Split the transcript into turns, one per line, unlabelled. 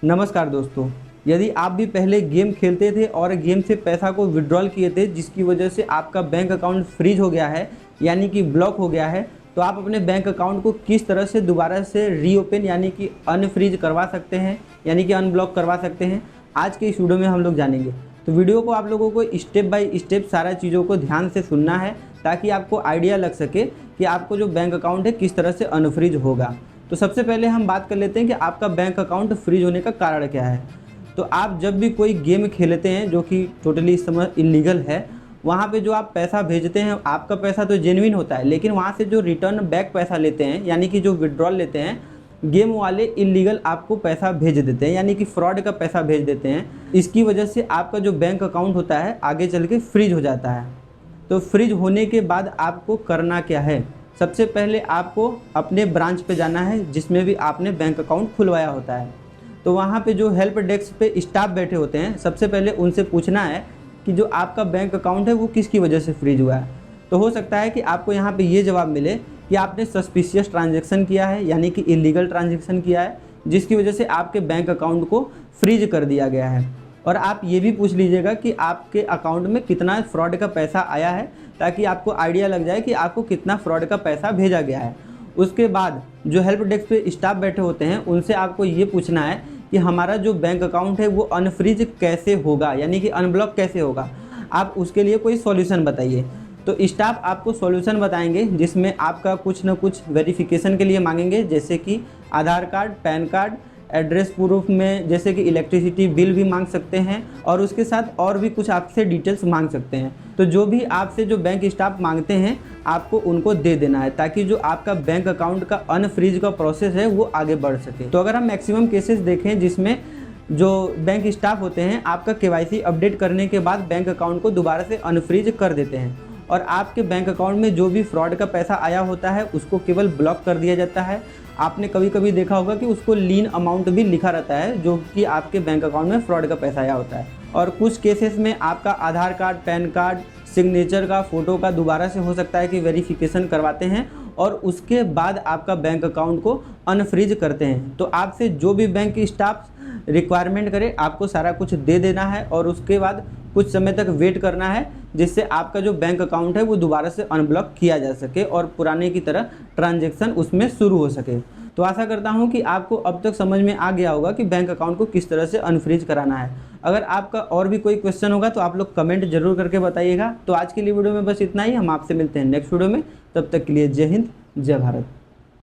नमस्कार दोस्तों, यदि आप भी पहले गेम खेलते थे और गेम से पैसा को विड्रॉल किए थे जिसकी वजह से आपका बैंक अकाउंट फ्रीज हो गया है यानी कि ब्लॉक हो गया है, तो आप अपने बैंक अकाउंट को किस तरह से दोबारा से रीओपन यानी कि अनफ्रीज करवा सकते हैं यानी कि अनब्लॉक करवा सकते हैं, आज के इस वीडियो में हम लोग जानेंगे। तो वीडियो को आप लोगों को स्टेप बाय स्टेप सारा चीज़ों को ध्यान से सुनना है ताकि आपको आइडिया लग सके कि आपको जो बैंक अकाउंट है किस तरह से अनफ्रीज होगा। तो सबसे पहले हम बात कर लेते हैं कि आपका बैंक अकाउंट फ्रीज होने का कारण क्या है। तो आप जब भी कोई गेम खेलते हैं जो कि टोटली इस समय इलीगल है, वहाँ पे जो आप पैसा भेजते हैं आपका पैसा तो जेन्युइन होता है, लेकिन वहाँ से जो रिटर्न बैक पैसा लेते हैं यानी कि जो विड्रॉल लेते हैं, गेम वाले इलीगल आपको पैसा भेज देते हैं यानी कि फ्रॉड का पैसा भेज देते हैं। इसकी वजह से आपका जो बैंक अकाउंट होता है आगे चल के फ्रीज हो जाता है। तो फ्रीज होने के बाद आपको करना क्या है? सबसे पहले आपको अपने ब्रांच पे जाना है जिसमें भी आपने बैंक अकाउंट खुलवाया होता है। तो वहाँ पे जो हेल्प डेस्क पे स्टाफ बैठे होते हैं, सबसे पहले उनसे पूछना है कि जो आपका बैंक अकाउंट है वो किसकी वजह से फ्रीज हुआ है। तो हो सकता है कि आपको यहाँ पे ये जवाब मिले कि आपने सस्पिशियस ट्रांजैक्शन किया है यानी कि इलीगल ट्रांजैक्शन किया है जिसकी वजह से आपके बैंक अकाउंट को फ्रीज कर दिया गया है। और आप ये भी पूछ लीजिएगा कि आपके अकाउंट में कितना फ्रॉड का पैसा आया है ताकि आपको आइडिया लग जाए कि आपको कितना फ्रॉड का पैसा भेजा गया है। उसके बाद जो हेल्प डेस्क पे स्टाफ बैठे होते हैं उनसे आपको ये पूछना है कि हमारा जो बैंक अकाउंट है वो अनफ्रीज कैसे होगा यानी कि अनब्लॉक कैसे होगा। आप उसके लिए कोई सॉल्यूशन बताइए। तो स्टाफ आपको सॉल्यूशन बताएंगे जिसमें आपका कुछ न कुछ वेरिफिकेशन के लिए मांगेंगे, जैसे कि Aadhaar card, PAN card, address proof में जैसे कि इलेक्ट्रिसिटी बिल भी मांग सकते हैं और उसके साथ और भी कुछ आपसे डिटेल्स मांग सकते हैं। तो जो भी आपसे जो बैंक स्टाफ मांगते हैं आपको उनको दे देना है ताकि जो आपका बैंक अकाउंट का अनफ्रीज का प्रोसेस है वो आगे बढ़ सके। तो अगर हम मैक्सिमम केसेस देखें जिसमें जो बैंक स्टाफ होते हैं आपका KYC अपडेट करने के बाद बैंक अकाउंट को दोबारा से अनफ्रीज कर देते हैं और आपके बैंक अकाउंट में जो भी फ्रॉड का पैसा आया होता है उसको केवल ब्लॉक कर दिया जाता है। आपने कभी कभी देखा होगा कि उसको लीन अमाउंट भी लिखा रहता है जो कि आपके बैंक अकाउंट में फ्रॉड का पैसा आया होता है। और कुछ केसेस में आपका आधार कार्ड, पैन कार्ड, सिग्नेचर का, फ़ोटो का दोबारा से हो सकता है कि वेरिफिकेशन करवाते हैं और उसके बाद आपका बैंक अकाउंट को अनफ्रीज करते हैं। तो आपसे जो भी बैंक स्टाफ रिक्वायरमेंट करे आपको सारा कुछ दे देना है और उसके बाद कुछ समय तक वेट करना है जिससे आपका जो बैंक अकाउंट है वो दोबारा से अनब्लॉक किया जा सके और पुराने की तरह ट्रांजैक्शन उसमें शुरू हो सके। तो आशा करता हूं कि आपको अब तक समझ में आ गया होगा कि बैंक अकाउंट को किस तरह से अनफ्रीज कराना है। अगर आपका और भी कोई क्वेश्चन होगा तो आप लोग कमेंट जरूर करके बताइएगा। तो आज के लिए वीडियो में बस इतना ही। हम आपसे मिलते हैं नेक्स्ट वीडियो में। तब तक के लिए जय हिंद, जय भारत।